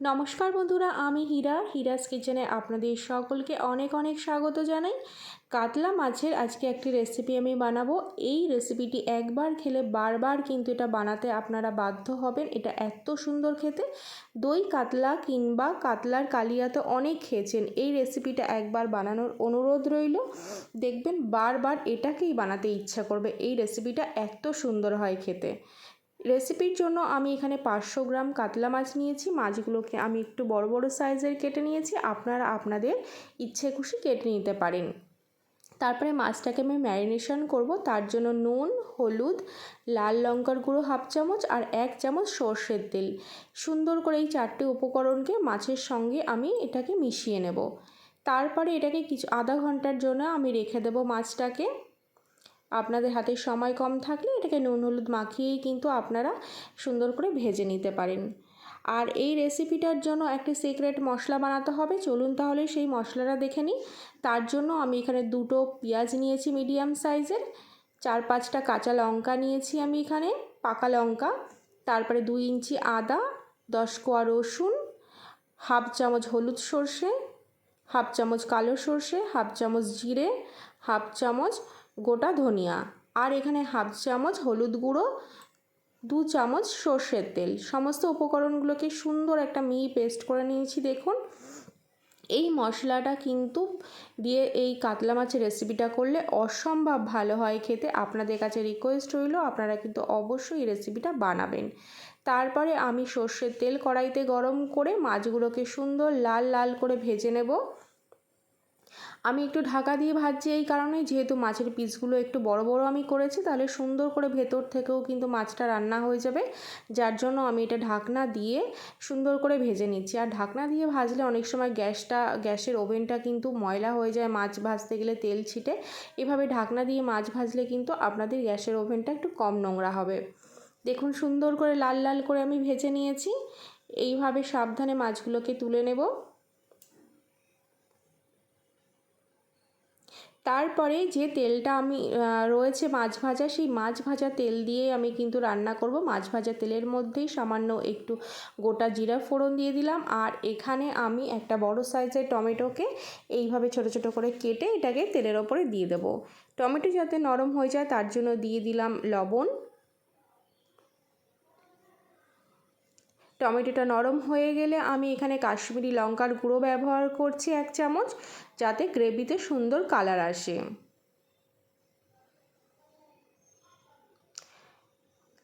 নমস্কার বন্ধুরা, আমি হিরাস কিচেনে আপনাদের সকলকে অনেক অনেক স্বাগত জানাই। কাতলা মাছের আজকে একটি রেসিপি আমি বানাবো। এই রেসিপিটি একবার খেলে বারবার কিন্তু এটা বানাতে আপনারা বাধ্য হবেন। এটা এত সুন্দর খেতে। দই কাতলা কিংবা কাতলার কালিয়া তো অনেক খেয়েছেন, এই রেসিপিটা একবার বানানোর অনুরোধ রইল। দেখবেন বারবার এটাকেই বানাতে ইচ্ছা করবে। এই রেসিপিটা এত সুন্দর হয় খেতে। রেসিপির জন্য আমি এখানে 500 গ্রাম কাতলা মাছ নিয়েছি। মাছগুলোকে আমি একটু বড় বড় সাইজের কেটে নিয়েছি, আপনারা আপনাদের ইচ্ছে খুশি কেটে নিতে পারেন। তারপরে মাছটাকে আমি ম্যারিনেশন করব। তার জন্য নুন, হলুদ, লাল লঙ্কার গুঁড়ো 1/2 চামচ আর 1 চামচ সর্ষের তেল, সুন্দর করে এই 4টে উপকরণকে মাছের সঙ্গে আমি এটাকে মিশিয়ে নেব। তারপরে এটাকে আধা ঘন্টার জন্য আমি রেখে দেব মাছটাকে। আপনাদের হাতে সময় কম থাকলে এটাকে নুন হলুদ মাখিয়েই কিন্তু আপনারা সুন্দর করে ভেজে নিতে পারেন। আর এই রেসিপিটার জন্য একটি সিক্রেট মশলা বানাতে হবে। চলুন তাহলে সেই মশলাটা দেখে নিই। তার জন্য আমি এখানে 2টো পেঁয়াজ নিয়েছি মিডিয়াম সাইজের, 4-5টা কাঁচা লঙ্কা নিয়েছি আমি এখানে পাকা লঙ্কা, তারপরে 2 ইঞ্চি আদা, 10 কোয়া রসুন, 1/2 চামচ হলুদ সর্ষে, 1/2 চামচ কালো সর্ষে, 1/2 চামচ জিরে, 1/2 চামচ গোটা ধনিয়া, আর এখানে 1/2 চামচ হলুদ গুঁড়ো, 2 চামচ সর্ষের তেল। সমস্ত উপকরণগুলোকে সুন্দর একটা মিহি পেস্ট করে নিয়েছি। দেখুন, এই মশলাটা কিন্তু দিয়ে এই কাতলা মাছের রেসিপিটা করলে অসম্ভব ভালো হয় খেতে। আপনাদের কাছে রিকোয়েস্ট রইল, আপনারা কিন্তু অবশ্যই এই রেসিপিটা বানাবেন। তারপরে আমি সর্ষের তেল কড়াইতে গরম করে মাছগুলোকে সুন্দর লাল লাল করে ভেজে নেব। আমি একটু ঢাকা দিয়ে ভাজছি এই কারণে, যেহেতু মাছের পিসগুলো একটু বড় বড় আমি করেছি, তাহলে সুন্দর করে ভেতর থেকেও কিন্তু মাছটা রান্না হয়ে যাবে। যার জন্য আমি এটা ঢাকনা দিয়ে সুন্দর করে ভেজে নিচ্ছি। আর ঢাকনা দিয়ে ভাজলে অনেক সময় গ্যাসের ওভেনটা কিন্তু ময়লা হয়ে যায়, মাছ ভাজতে গেলে তেল ছিটে। এভাবে ঢাকনা দিয়ে মাছ ভাজলে কিন্তু আপনাদের গ্যাসের ওভেনটা একটু কম নোংরা হবে। দেখুন, সুন্দর করে লাল লাল করে আমি ভেজে নিয়েছি। এইভাবে সাবধানে মাছগুলোকে তুলে নেব। তারপরে যে তেলটা আমি রয়েছে মাছ ভাজা, সেই মাছ ভাজা তেল দিয়ে আমি কিন্তু রান্না করব। মাছ ভাজা তেলের মধ্যেই সামান্য একটু গোটা জিরা ফোড়ন দিয়ে দিলাম। আর এখানে আমি একটা বড় সাইজের টমেটোকে এইভাবে ছোট ছোট করে কেটে এটাকে তেলের ওপরে দিয়ে দেব। টমেটো যাতে নরম হয়ে যায় তার জন্য দিয়ে দিলাম লবণ। টমেটোটা নরম হয়ে গেলে আমি এখানে কাশ্মীরি লঙ্কার গুঁড়ো ব্যবহার করছি 1 চামচ, যাতে গ্রেভিতে সুন্দর কালার আসে।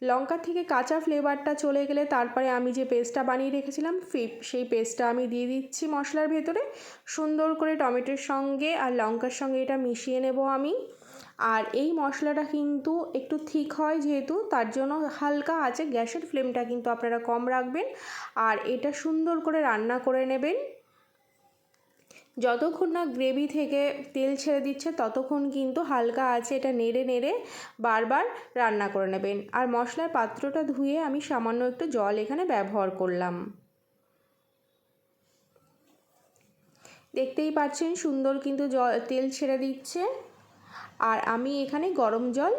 লঙ্কা থেকে কাঁচা ফ্লেভারটা চলে গেলে তারপরে আমি যে পেস্টটা বানিয়ে রেখেছিলাম সেই পেস্টটা আমি দিয়ে দিচ্ছি মশলার ভেতরে। সুন্দর করে টমেটোর সঙ্গে আর লঙ্কার সঙ্গে এটা মিশিয়ে নেব আমি। আর এই মশলাটা কিন্তু একটু থিক হয়, যেহেতু তার জন্য হালকা আছে গ্যাসের ফ্লেমটা কিন্তু আপনারা কম রাখবেন। আর এটা সুন্দর করে রান্না করে নেবেন। যতক্ষণ না গ্রেভি থেকে তেল ছেড়ে দিচ্ছে ততক্ষণ কিন্তু হালকা আছে এটা নেড়ে নেড়ে বারবার রান্না করে নেবেন। আর মশলার পাত্রটা ধুয়ে আমি সামান্য একটু জল এখানে ব্যবহার করলাম। দেখতেই পাচ্ছেন সুন্দর কিন্তু তেল ছেড়ে দিচ্ছে। আর আমি এখানে গরম জল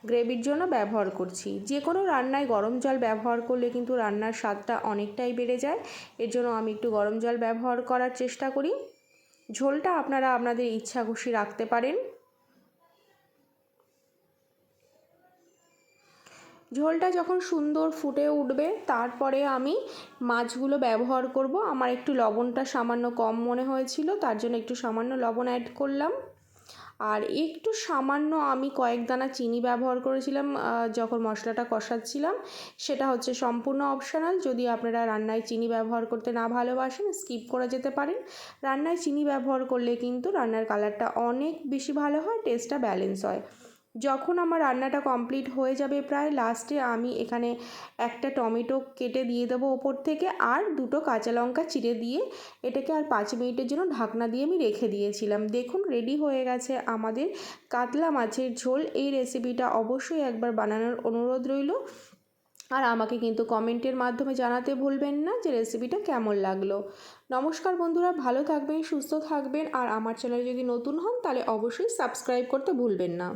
গ্রেভির জন্য ব্যবহার করছি। যে কোনো রান্নায় গরম জল ব্যবহার করলে কিন্তু রান্নার স্বাদটা অনেকটাই বেড়ে যায়। এর জন্য আমি একটু গরম জল ব্যবহার করার চেষ্টা করি। ঝোলটা আপনারা আপনাদের ইচ্ছা খুশি রাখতে পারেন। ঝোলটা যখন সুন্দর ফুটে উঠবে তারপরে আমি মাছগুলো ব্যবহার করব। আমার একটু লবণটা সামান্য কম মনে হয়েছিল, তার জন্য একটু সামান্য লবণ অ্যাড করলাম। আর একটু সামান্য আমি কয়েক দানা চিনি ব্যবহার করেছিলাম যখন মশলাটা কষাচ্ছিলাম। সেটা হচ্ছে সম্পূর্ণ অপশনাল। যদি আপনারা রান্নায় চিনি ব্যবহার করতে না ভালোবাসেন স্কিপ করে যেতে পারেন। রান্নায় চিনি ব্যবহার করলে কিন্তু রান্নার কালারটা অনেক বেশি ভালো হয়, টেস্টটা ব্যালেন্স হয়। যখন আমার রান্নাটা কমপ্লিট হয়ে যাবে প্রায় লাস্টে আমি এখানে একটা টমেটো কেটে দিয়ে দেবো ওপর থেকে, আর 2টো কাঁচা লঙ্কা চিড়ে দিয়ে এটাকে আর 5 মিনিটের জন্য ঢাকনা দিয়ে আমি রেখে দিয়েছিলাম। দেখুন, রেডি হয়ে গেছে আমাদের কাতলা মাছের ঝোল। এই রেসিপিটা অবশ্যই একবার বানানোর অনুরোধ রইল। আর আমাকে কিন্তু কমেন্টের মাধ্যমে জানাতে ভুলবেন না যে রেসিপিটা কেমন লাগলো। নমস্কার বন্ধুরা, ভালো থাকবেন, সুস্থ থাকবেন। আর আমার চ্যানেলে যদি নতুন হন তাহলে অবশ্যই সাবস্ক্রাইব করতে ভুলবেন না।